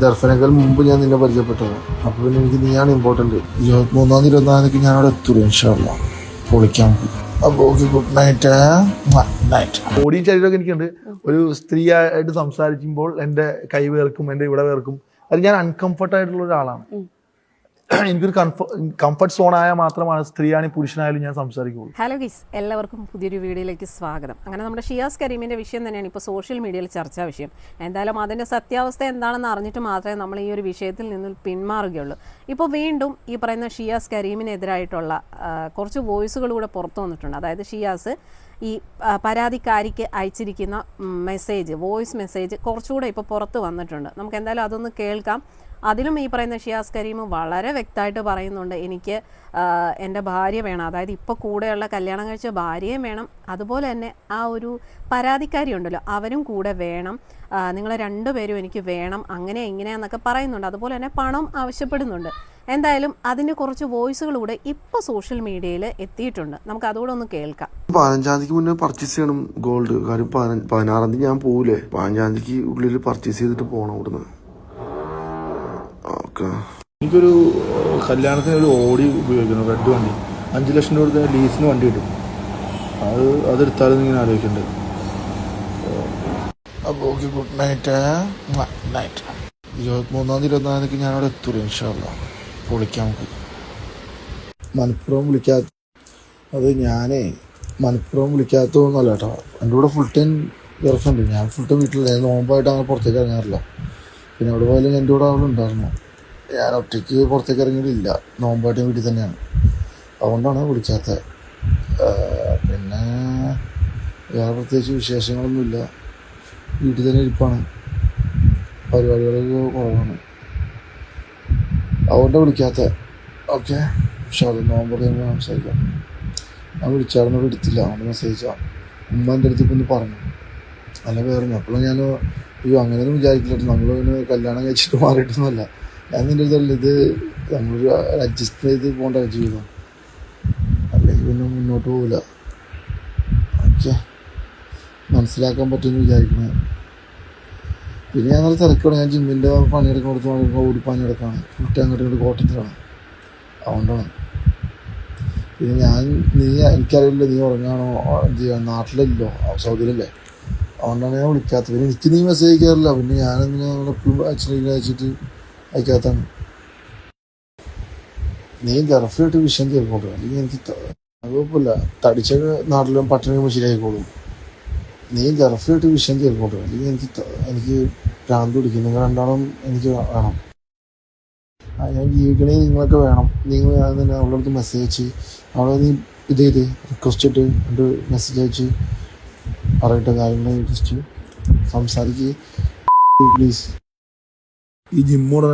ദർശനങ്ങൾ മുമ്പ് ഞാൻ നിന്നെ പരിചയപ്പെട്ടത്. അപ്പോൾ പിന്നെ എനിക്ക് നീയാണ് ഇമ്പോർട്ടൻറ്റ്. 23-ാം 24-ാം ഞാൻ അവിടെ എത്തൂല. ഇൻഷാല്ലാ പൊളിക്കാൻ. അപ്പോൾ ഓക്കെ, ഗുഡ് നൈറ്റ്. നൈറ്റ്. ബോഡിയും ശരീരമൊക്കെ എനിക്കുണ്ട്. ഒരു സ്ത്രീയായിട്ട് സംസാരിക്കുമ്പോൾ എൻ്റെ കൈ വേർക്കും, എൻ്റെ ഇവിടെ വേർക്കും. അത് ഞാൻ അൺകംഫർട്ട് ആയിട്ടുള്ള ഒരാളാണ്. എനിക്കൊരു കംഫർട്ട് സോൺ ആയാൽ മാത്രമാണ് സ്ത്രീയാണെങ്കിൽ പുരുഷനായാലും ഞാൻ സംസാരിക്കുള്ളൂ. ഹലോ ഗീസ്, എല്ലാവർക്കും പുതിയൊരു വീഡിയോയിലേക്ക് സ്വാഗതം. അങ്ങനെ നമ്മുടെ ഷിയാസ് കരീമിൻ്റെ വിഷയം തന്നെയാണ് ഇപ്പോൾ സോഷ്യൽ മീഡിയയിൽ ചർച്ചാ വിഷയം. എന്തായാലും അതിൻ്റെ സത്യാവസ്ഥ എന്താണെന്ന് അറിഞ്ഞിട്ട് മാത്രമേ നമ്മൾ ഈ ഒരു വിഷയത്തിൽ നിന്ന് പിന്മാറുകയുള്ളൂ. ഇപ്പോൾ വീണ്ടും ഈ പറയുന്ന ഷിയാസ് കരീമിനെതിരായിട്ടുള്ള കുറച്ച് വോയിസുകൾ കൂടെ പുറത്തു വന്നിട്ടുണ്ട്. അതായത് ഷിയാസ് ഈ പരാതിക്കാരിക്ക് അയച്ചിരിക്കുന്ന വോയിസ് മെസ്സേജ് കുറച്ചുകൂടെ ഇപ്പോൾ പുറത്ത് വന്നിട്ടുണ്ട്. നമുക്ക് എന്തായാലും അതൊന്ന് കേൾക്കാം. അതിലും ഈ പറയുന്ന ഷിയാസ് കരീം വളരെ വ്യക്തമായിട്ട് പറയുന്നുണ്ട്, എനിക്ക് എൻ്റെ ഭാര്യ വേണം, അതായത് ഇപ്പോൾ കൂടെയുള്ള കല്യാണം കഴിച്ച ഭാര്യയും വേണം, അതുപോലെ തന്നെ ആ ഒരു പരാതിക്കാരി ഉണ്ടല്ലോ അവരും കൂടെ വേണം, നിങ്ങളെ രണ്ടുപേരും എനിക്ക് വേണം, അങ്ങനെ ഇങ്ങനെയെന്നൊക്കെ പറയുന്നുണ്ട്. അതുപോലെ തന്നെ പണം ആവശ്യപ്പെടുന്നുണ്ട്. എന്തായാലും അതിൻ്റെ കുറച്ച് വോയിസുകൾ കൂടെ ഇപ്പോൾ സോഷ്യൽ മീഡിയയിൽ എത്തിയിട്ടുണ്ട്. നമുക്ക് അതുകൂടെ ഒന്ന് കേൾക്കാം. 15-ാം തീയതിക്ക് മുന്നേ പർച്ചേസ് ചെയ്യണം ഗോൾഡ്. കാര്യം 16-ാം തീയതി ഞാൻ പോകൂലേ. 15-ാം തീയതിക്ക് ഉള്ളിൽ പർച്ചേസ് ചെയ്തിട്ട് പോകണം ഇവിടുന്ന്. എനിക്കൊരു കല്യാണത്തിന് ഒരു ഓടി ഉപയോഗിക്കണം, റെഡ് വണ്ടി. 5 ലക്ഷം രൂപ കൊടുത്ത ലീസിന് വണ്ടി കിട്ടും. അതെടുത്താലും ഇങ്ങനെ ആലോചിക്കുന്നുണ്ട്. അപ്പോൾ ഓക്കെ, ഗുഡ് നൈറ്റ്. നൈറ്റ്. 23-ാം 24-ാം ഞാൻ അവിടെ എത്തൂല. ഇൻഷാല്ലാ പൊളിക്കാം. നമുക്ക് മലപ്പുറം വിളിക്കാത്ത അത് ഞാനേ മലപ്പുറം വിളിക്കാത്തതൊന്നുമല്ല കേട്ടോ. എൻ്റെ കൂടെ ഫുൾ ടൈം ഗൾഫുണ്ട്. ഞാൻ ഫുൾ ടൈം വീട്ടിലില്ല. നോമ്പായിട്ട് അങ്ങനെ പുറത്തേക്ക് ഇറങ്ങാറില്ല. പിന്നെ അവിടെ പോയാലും എൻ്റെ കൂടെ അവളുണ്ടായിരുന്നു. ഞാൻ ഒറ്റയ്ക്ക് പുറത്തേക്ക് ഇറങ്ങിയിട്ടില്ല. നോമ്പായിട്ട് വീട്ടിൽ തന്നെയാണ്. അതുകൊണ്ടാണ് വിളിക്കാത്തത്. പിന്നെ വേറെ പ്രത്യേകിച്ച് വിശേഷങ്ങളൊന്നുമില്ല. വീട്ടിൽ തന്നെ ഇരിപ്പാണ്. പരിപാടികളൊക്കെ കുറവാണ്. അതുകൊണ്ടാണ് വിളിക്കാത്തത്. ഓക്കെ, പക്ഷേ അത് നോമ്പൊക്കെ സംസാരിക്കാം. ഞാൻ വിളിച്ചായിരുന്നു, എടുത്തില്ല. അതുകൊണ്ട് മെസ്സേജാ. ഉമ്മ എൻ്റെ അടുത്ത് ഇപ്പം ഒന്ന് പറഞ്ഞു. അല്ല വേറെ അപ്പോഴും ഞാൻ അങ്ങനെയൊന്നും വിചാരിക്കില്ല. നമ്മളിങ്ങനെ കല്യാണം കഴിച്ചിട്ട് മാറിയിട്ടൊന്നുമല്ല. ഞാൻ നിൻ്റെ അടുത്തല്ല, ഇത് നമ്മളൊരു അഡ്ജസ്റ്റ് ചെയ്ത് പോകേണ്ട ജീവിതം, അല്ലെങ്കിൽ പിന്നെ മുന്നോട്ട് പോകില്ല. ഓക്കെ, മനസ്സിലാക്കാൻ പറ്റുമെന്ന് വിചാരിക്കുന്നത്. പിന്നെ ഞാൻ നല്ല തിരക്കാണ്. ഞാൻ ജിമ്മിൻ്റെ പണിയെടുക്കുന്നിടത്ത് ഓടിപ്പണിയെടുക്കാണ്. ഫുൾ ടൈം അങ്ങോട്ട് കോട്ടത്തിലാണ്. അതുകൊണ്ടാണ്. പിന്നെ എനിക്കറിയില്ല നീ ഉറങ്ങാണോ എന്ത് ചെയ്യാൻ, നാട്ടിലല്ലോ സൗദിയിലല്ലേ. അതുകൊണ്ടാണ് ഞാൻ വിളിക്കാത്തത്. പിന്നെ എനിക്ക് നീ മെസ്സേജ് അയക്കാറില്ല. പിന്നെ ഞാനിങ്ങനെ എപ്പോഴും അയച്ചിട്ട് അയക്കാത്താണ്. നീ ഗർഫായിട്ട് വിഷയം തീർക്കോട്ടെ, അല്ലെങ്കിൽ എനിക്ക് കുഴപ്പമില്ല. തടിച്ച നാട്ടിലും പട്ടണം ശരിയായിക്കോളും. നീ ഗർഫായിട്ട് വിഷയം തീർക്കോട്ടെ, അല്ലെങ്കിൽ എനിക്ക് ഭ്രാന്ത് പിടിക്കും. നിങ്ങൾ രണ്ടാളും എനിക്ക് വേണം. ഞാൻ ജീവിക്കണേ നിങ്ങളൊക്കെ വേണം. നിങ്ങൾ തന്നെ അവളുടെ അടുത്ത് മെസ്സേജ് അയച്ച് അവളെ നീ ഇത് ചെയ്ത് റിക്വസ്റ്റ് ഇട്ട് എൻ്റെ മെസ്സേജ് അയച്ച് പറയട്ടെ കാര്യങ്ങൾ ജസ്റ്റ് സംസാരിക്കുക പ്ലീസ്. ഈ ജിമ്മോടെ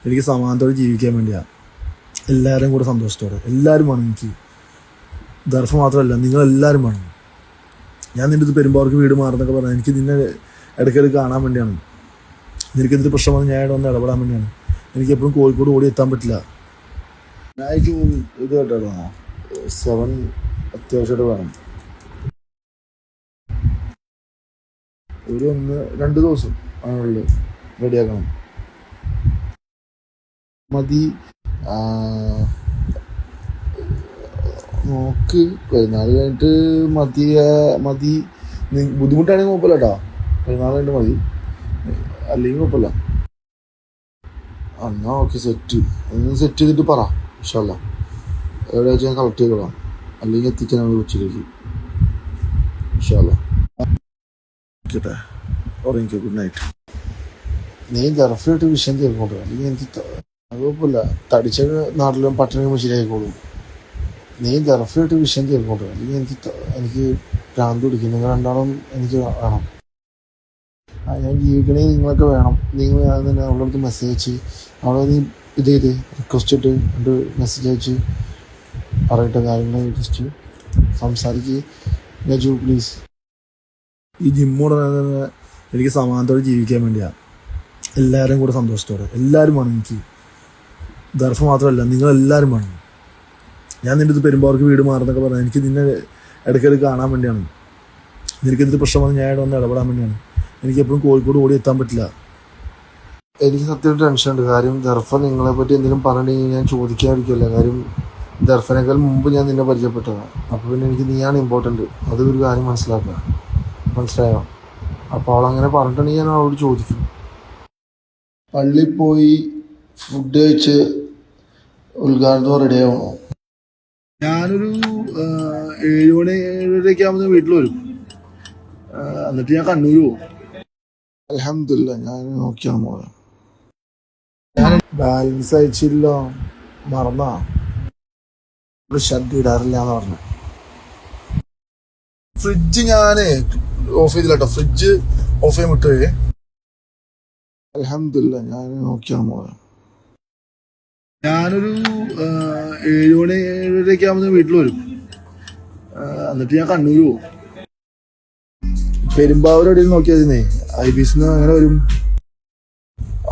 എനിക്ക് സമാധാനത്തോടെ ജീവിക്കാൻ വേണ്ടിയാണ്. എല്ലാവരും കൂടെ സന്തോഷത്തോടെ എല്ലാവരും വേണം എനിക്ക്. ദർഫ് മാത്രമല്ല, നിങ്ങളെല്ലാവരും വേണം. ഞാൻ നിൻ്റെ അടുത്ത് പെരുമ്പാവൂർക്ക് വീട് മാറുന്നൊക്കെ പറഞ്ഞാൽ എനിക്ക് നിന്നെ ഇടയ്ക്കിടയ്ക്ക് കാണാൻ വേണ്ടിയാണ്. നിനക്ക് എന്തൊരു പ്രശ്നം വന്ന് ഞാൻ വന്ന് ഇടപെടാൻ വേണ്ടിയാണ്. എനിക്ക് എപ്പോഴും കോഴിക്കോട് ഓടി എത്താൻ പറ്റില്ല. ഞായക്ക് ഇത് കേട്ടോ 7 അത്യാവശ്യമായിട്ട് വേണം. ഒരു 1-2 ദിവസം ആണുള്ളത് റെഡിയാക്കണം. മതി. നോക്ക് പെരുന്നാൾ കഴിഞ്ഞിട്ട് മതി. ബുദ്ധിമുട്ടാണെങ്കിൽ കുഴപ്പമില്ല കേട്ടോ. പെരുന്നാൾ കഴിഞ്ഞിട്ട് മതി, അല്ലെങ്കിൽ കുഴപ്പമില്ല. എന്നാ ഓക്കെ, സെറ്റ് ചെയ്തിട്ട് പറ. ഇൻഷാല്ലാ എവിടെ വെച്ചാൽ ഞാൻ കളക്ട് ചെയ്തോളാം, അല്ലെങ്കിൽ എത്തിക്കാൻ ഉച്ചയിലേക്ക്. ഇൻഷാല്ലാ കേട്ടെ. ഉറങ്ങിക്കോ, ഗുഡ് നൈറ്റ്. നീ ഗർഫായിട്ട് വിഷയം തീർക്കോട്ടെ, അല്ലെങ്കിൽ എനിക്ക് കുഴപ്പമില്ല. തടിച്ച നാട്ടിലും പട്ടണം ശരിയായിക്കോളും. നീ ഗർഫായിട്ട് വിഷയം തീർക്കോട്ടെ, അല്ലെങ്കിൽ എനിക്ക് ഭ്രാന്ത് പിടിക്കും. നിങ്ങൾ രണ്ടാളും എനിക്ക് വേണം. ഞാൻ ജീവിക്കണേ നിങ്ങളൊക്കെ വേണം. നിങ്ങൾ തന്നെ അവളുടെ അടുത്ത് മെസ്സേജ് അയച്ച് അവളെ നീ ഇത് ചെയ്ത് റിക്വസ്റ്റ് ഇട്ട് എൻ്റെ മെസ്സേജ് അയച്ച് പറയട്ടെ കാര്യങ്ങൾ ജസ്റ്റ് സംസാരിക്കുക പ്ലീസ്. ഈ ജിമ്മോടെ എനിക്ക് സമാധാനത്തോടെ ജീവിക്കാൻ വേണ്ടിയാണ്. എല്ലാവരും കൂടെ സന്തോഷത്തോടെ എല്ലാവരും വേണം എനിക്ക്. ദർഫ് മാത്രമല്ല, നിങ്ങളെല്ലാവരും വേണം. ഞാൻ നിൻ്റെ അടുത്ത് പെരുമ്പാവൂർക്ക് വീട് മാറുന്നൊക്കെ പറഞ്ഞാൽ എനിക്ക് നിന്നെ ഇടയ്ക്കിടയ്ക്ക് കാണാൻ വേണ്ടിയാണ്. നിനക്ക് എന്തൊരു പ്രശ്നം വന്ന് ഞാൻ വന്ന് ഇടപെടാൻ വേണ്ടിയാണ്. എനിക്ക് എപ്പോഴും കോഴിക്കോട് ഓടി എത്താൻ പറ്റില്ല. എനിക്ക് സത്യം ടെൻഷൻ ഉണ്ട്. കാര്യം ദർഫ നിങ്ങളെ പറ്റി എന്തെങ്കിലും പറഞ്ഞിട്ടുണ്ടെങ്കിൽ ഞാൻ ചോദിക്കാതിരിക്കില്ല. കാര്യം ദർഫനേക്കാൾ മുമ്പ് ഞാൻ നിന്നെ പരിചയപ്പെട്ടതാണ്. അപ്പോൾ പിന്നെ എനിക്ക് നീയാണ് ഇമ്പോർട്ടൻറ്റ്. അത് ഒരു കാര്യം മനസ്സിലാക്കുക, മനസ്സിലായോ? അപ്പോൾ അവളങ്ങനെ പറഞ്ഞിട്ടുണ്ടെങ്കിൽ ഞാൻ അവളോട് ചോദിക്കും. പള്ളിയിൽ പോയി ഫുഡ് കഴിച്ച് ഉദ്ഘാടനം റെഡി ആവണോ? ഞാനൊരു 7 മണി 7:30 ആകുമ്പോൾ വീട്ടിൽ വരും. എന്നിട്ട് ഞാൻ കണ്ണൂർ പോകും. അൽഹംദുലില്ലാ ഞാൻ നോക്കിയാണ് മോളെ. ഞാൻ ബാലൻസ് അയച്ചില്ല, മറന്നാ. ഷഡ് ഇടാറില്ല എന്ന് പറഞ്ഞു. ഫ്രിഡ്ജ് ഞാൻ ഓഫ് ചെയ്തില്ല കേട്ടോ. ഫ്രിഡ്ജ് ഓഫ് ചെയ്യാൻ വിട്ടുപോയേ. അൽഹംദുലില്ലാ ഞാൻ നോക്കിയാണ് മോളെ. ഞാനൊരു 7 മണി 7:30 ആകുമ്പോൾ വീട്ടിൽ വരും. എന്നിട്ട് ഞാൻ കണ്ണൂർ പോകും. പെരുമ്പാവൂർ എവിടെയും നോക്കിയായിരുന്നേ. IBC അങ്ങനെ വരും.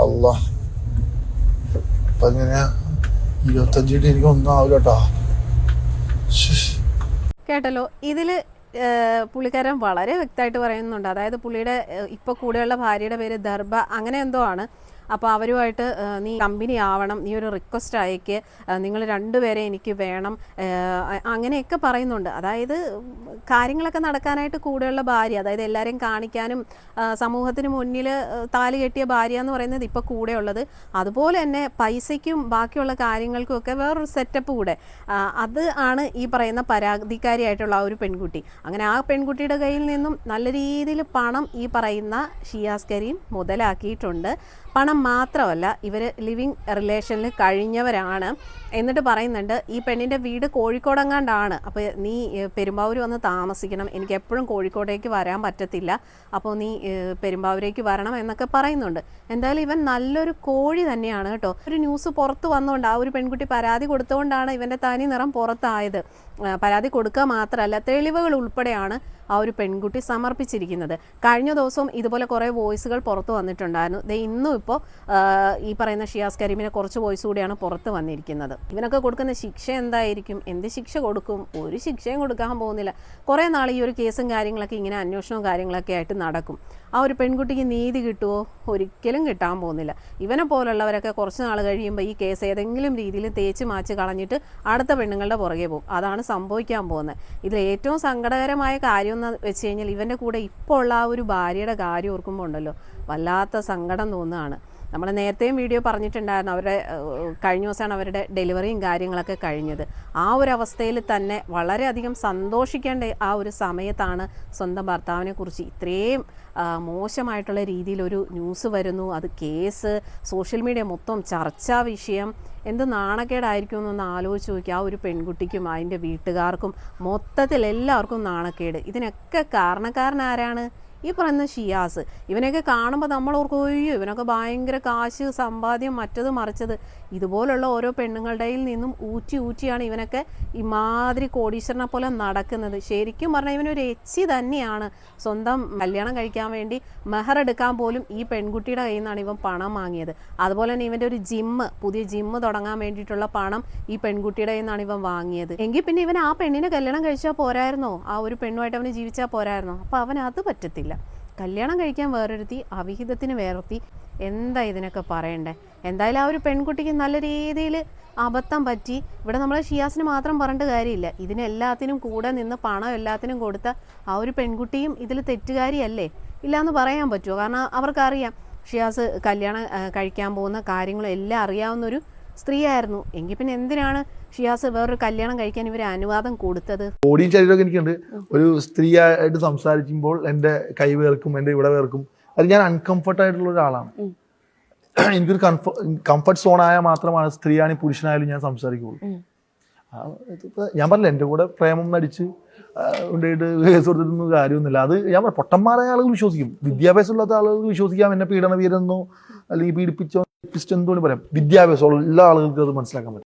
അല്ലാ അപ്പൊ ഇങ്ങനെ 25 എനിക്ക് ഒന്നും ആവില്ല കേട്ടോ. കേട്ടല്ലോ. ഇതിൽ പുള്ളിക്കാരൻ വളരെ വ്യക്തമായിട്ട് പറയുന്നുണ്ട്. അതായത് പുള്ളിയുടെ ഇപ്പോൾ കൂടെയുള്ള ഭാര്യയുടെ പേര് ദർബ അങ്ങനെ എന്തോ ആണ്. അപ്പോൾ അവരുമായിട്ട് നീ കമ്പനി ആവണം, നീ ഒരു റിക്വസ്റ്റ് അയക്ക്, നിങ്ങൾ രണ്ടുപേരെ എനിക്ക് വേണം, അങ്ങനെയൊക്കെ പറയുന്നുണ്ട്. അതായത് കാര്യങ്ങളൊക്കെ നടക്കാനായിട്ട് കൂടെയുള്ള ഭാര്യ, അതായത് എല്ലാവരെയും കാണിക്കാനും സമൂഹത്തിന് മുന്നിൽ താലി കെട്ടിയ ഭാര്യ എന്ന് പറയുന്നത് ഇപ്പോൾ കൂടെ ഉള്ളത്. അതുപോലെ തന്നെ പൈസയ്ക്കും ബാക്കിയുള്ള കാര്യങ്ങൾക്കും ഒക്കെ വേറൊരു സെറ്റപ്പ് കൂടെ. അത് ആണ് ഈ പറയുന്ന പരാതിക്കാരിയായിട്ടുള്ള ആ ഒരു പെൺകുട്ടി. അങ്ങനെ ആ പെൺകുട്ടിയുടെ കയ്യിൽ നിന്നും നല്ല രീതിയിൽ പണം ഈ പറയുന്ന ഷിയാസ് കരീം മുതലാക്കിയിട്ടുണ്ട്. പണം മാത്രമല്ല, ഇവർ ലിവിങ് റിലേഷനിൽ കഴിഞ്ഞവരാണ്. എന്നിട്ട് പറയുന്നുണ്ട് ഈ പെണ്ണിൻ്റെ വീട് കോഴിക്കോടെങ്ങാണ്ടാണ്. അപ്പോൾ നീ പെരുമ്പാവൂർ വന്ന് താമസിക്കണം, എനിക്ക് എപ്പോഴും കോഴിക്കോടേക്ക് വരാൻ പറ്റത്തില്ല, അപ്പോൾ നീ പെരുമ്പാവൂരേക്ക് വരണം എന്നൊക്കെ പറയുന്നുണ്ട്. എന്തായാലും ഇവൻ നല്ലൊരു കോഴി തന്നെയാണ് കേട്ടോ. ഒരു ന്യൂസ് പുറത്ത് വന്നുകൊണ്ട് ആ ഒരു പെൺകുട്ടി പരാതി കൊടുത്തുകൊണ്ടാണ് ഇവൻ്റെ തനി നിറം പുറത്തായത്. പരാതി കൊടുക്കുക മാത്രമല്ല, തെളിവുകൾ ഉൾപ്പെടെയാണ് ആ ഒരു പെൺകുട്ടി സമർപ്പിച്ചിരിക്കുന്നത്. കഴിഞ്ഞ ദിവസവും ഇതുപോലെ കുറേ വോയിസുകൾ പുറത്ത് വന്നിട്ടുണ്ടായിരുന്നു. ഇന്നും ഇപ്പോൾ ഈ പറയുന്ന ഷിയാസ് കരീമിനെ കുറച്ച് വോയിസ് കൂടിയാണ് പുറത്ത് വന്നിരിക്കുന്നത്. ഇവനൊക്കെ കൊടുക്കുന്ന ശിക്ഷ എന്തായിരിക്കും? എന്ത് ശിക്ഷ കൊടുക്കും? ഒരു ശിക്ഷയും കൊടുക്കാൻ പോകുന്നില്ല. കുറേ നാൾ ഈ ഒരു കേസും കാര്യങ്ങളൊക്കെ ഇങ്ങനെ അന്വേഷണവും കാര്യങ്ങളൊക്കെ ആയിട്ട് നടക്കും. ആ ഒരു പെൺകുട്ടിക്ക് നീതി കിട്ടുമോ? ഒരിക്കലും കിട്ടാൻ പോകുന്നില്ല. ഇവനെ പോലുള്ളവരൊക്കെ കുറച്ച് നാൾ കഴിയുമ്പോൾ ഈ കേസ് ഏതെങ്കിലും രീതിയിൽ തേച്ച് മാച്ച് കളഞ്ഞിട്ട് അടുത്ത പെണ്ണുങ്ങളുടെ പുറകെ പോകും. അതാണ് സംഭവിക്കാൻ പോകുന്നത്. ഇതിൽ ഏറ്റവും സങ്കടകരമായ കാര്യം എന്ന് വെച്ച് കഴിഞ്ഞാൽ ഇവൻ്റെ കൂടെ ഇപ്പോൾ ഉള്ള ആ ഒരു ഭാര്യയുടെ കാര്യം ഓർക്കുമ്പോൾ ഉണ്ടല്ലോ വല്ലാത്ത സങ്കടം തോന്നുകയാണ്. നമ്മൾ നേരത്തെയും വീഡിയോ പറഞ്ഞിട്ടുണ്ടായിരുന്നു, അവരുടെ കഴിഞ്ഞ ദിവസമാണ് അവരുടെ ഡെലിവറിയും കാര്യങ്ങളൊക്കെ കഴിഞ്ഞത്. ആ ഒരു അവസ്ഥയിൽ തന്നെ വളരെയധികം സന്തോഷിക്കേണ്ട ആ ഒരു സമയത്താണ് സ്വന്തം ഭർത്താവിനെ കുറിച്ച് ഇത്രയും മോശമായിട്ടുള്ള രീതിയിലൊരു ന്യൂസ് വരുന്നു. അത് കേസ്, സോഷ്യൽ മീഡിയ മൊത്തം ചർച്ചാ വിഷയം. എന്ത് നാണക്കേടായിരിക്കും എന്നൊന്ന് ആലോചിച്ച് നോക്കി. ആ ഒരു പെൺകുട്ടിക്കും അതിൻ്റെ വീട്ടുകാർക്കും മൊത്തത്തിൽ എല്ലാവർക്കും നാണക്കേട്. ഇതിനൊക്കെ കാരണക്കാരനാരാണ്? ഈ പറയുന്ന ഷിയാസ്. ഇവനെയൊക്കെ കാണുമ്പോൾ നമ്മൾ ഓർക്കും, അയ്യോ ഇവനൊക്കെ ഭയങ്കര കാശ് സമ്പാദ്യം മറ്റത് മറിച്ചത്. ഇതുപോലുള്ള ഓരോ പെണ്ണുങ്ങളുടെയിൽ നിന്നും ഊറ്റിയാണ് ഇവനൊക്കെ ഇമാതിരി കോടീശ്വരനെ പോലെ നടക്കുന്നത്. ശരിക്കും പറഞ്ഞാൽ ഇവനൊരു എച്ചി തന്നെയാണ്. സ്വന്തം കല്യാണം കഴിക്കാൻ വേണ്ടി മെഹർ എടുക്കാൻ പോലും ഈ പെൺകുട്ടിയുടെ കയ്യിൽ നിന്നാണ് ഇവൻ പണം വാങ്ങിയത്. അതുപോലെ തന്നെ ഇവൻ്റെ ഒരു പുതിയ ജിമ്മ് തുടങ്ങാൻ വേണ്ടിയിട്ടുള്ള പണം ഈ പെൺകുട്ടിയുടെ കയ്യിൽ നിന്നാണ് ഇവൻ വാങ്ങിയത്. എങ്കിൽ പിന്നെ ഇവൻ ആ പെണ്ണിനെ കല്യാണം കഴിച്ചാൽ പോരായിരുന്നോ? ആ ഒരു പെണ്ണുമായിട്ട് അവന് ജീവിച്ചാൽ പോരായിരുന്നോ? അപ്പോൾ അവൻ അത് പറ്റത്തില്ല. കല്യാണം കഴിക്കാൻ വേറൊരുത്തി, അവിഹിതത്തിന് വേറൊരുത്തി. എന്താ ഇതിനൊക്കെ പറയണ്ടേ? എന്തായാലും ആ ഒരു പെൺകുട്ടിക്ക് നല്ല രീതിയിൽ അബദ്ധം പറ്റി. ഇവിടെ നമ്മൾ ഷിയാസിന് മാത്രം പറഞ്ഞിട്ട് കാര്യമില്ല. ഇതിനെല്ലാത്തിനും കൂടെ നിന്ന് പണം എല്ലാത്തിനും കൊടുത്ത ആ ഒരു പെൺകുട്ടിയും ഇതിൽ തെറ്റുകാരിയല്ലേ? ഇല്ലയെന്ന് പറയാൻ പറ്റുമോ? കാരണം അവർക്കറിയാം ഷിയാസ് കല്യാണം കഴിക്കാൻ പോകുന്ന കാര്യങ്ങളും എല്ലാം അറിയാവുന്നൊരു സ്ത്രീയായിരുന്നു. എങ്കിൽ പിന്നെ എന്തിനാണ് ഷിയാസ് വേറൊരു കല്യാണം കഴിക്കാൻ ഇവർ അനുവാദം കൊടുത്തത്? ബോഡിയും ശരീരമൊക്കെ എനിക്കുണ്ട്. ഒരു സ്ത്രീയായിട്ട് സംസാരിക്കുമ്പോൾ എൻ്റെ കൈ വേർക്കും, എൻ്റെ ഇവിടെ വേർക്കും. അത് ഞാൻ അൺകംഫർട്ട് ആയിട്ടുള്ള ഒരാളാണ്. എനിക്കൊരു കംഫർട്ട് സോൺ ആയാൽ മാത്രമാണ് സ്ത്രീയാണെങ്കിൽ പുരുഷനായാലും ഞാൻ സംസാരിക്കുള്ളൂ. ഞാൻ പറഞ്ഞില്ല, എൻ്റെ കൂടെ പ്രേമം നടിച്ച് കൊണ്ടുപോയിട്ട് കേസ് കൊടുത്തിട്ടൊന്നും കാര്യമൊന്നുമില്ല. അത് ഞാൻ പറഞ്ഞു, പൊട്ടന്മാരായ ആളുകൾ വിശ്വസിക്കും. വിദ്യാഭ്യാസമില്ലാത്ത ആളുകൾക്ക് വിശ്വസിക്കാം എന്നെ പീഡന വീരെന്നോ അല്ലെങ്കിൽ പീഡിപ്പിച്ചോ എന്തോന്ന് പറയാം. വിദ്യാഭ്യാസമുള്ള എല്ലാ ആളുകൾക്കും അത് മനസ്സിലാക്കാൻ പറ്റും.